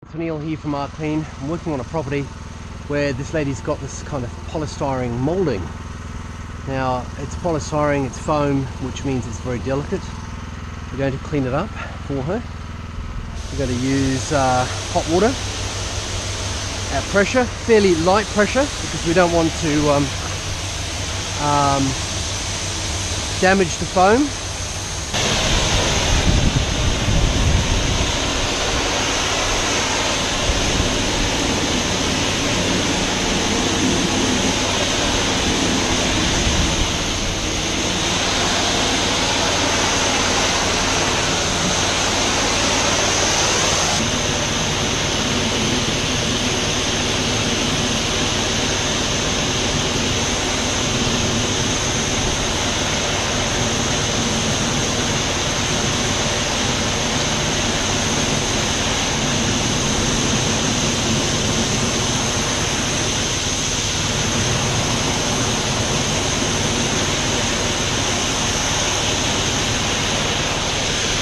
It's Neil here from Art Clean. I'm working on a property where this lady's got this kind of polystyrene moulding. Now it's polystyrene, it's foam, which means it's very delicate. We're going to clean it up for her. We're going to use hot water at pressure, fairly light pressure, because we don't want to damage the foam.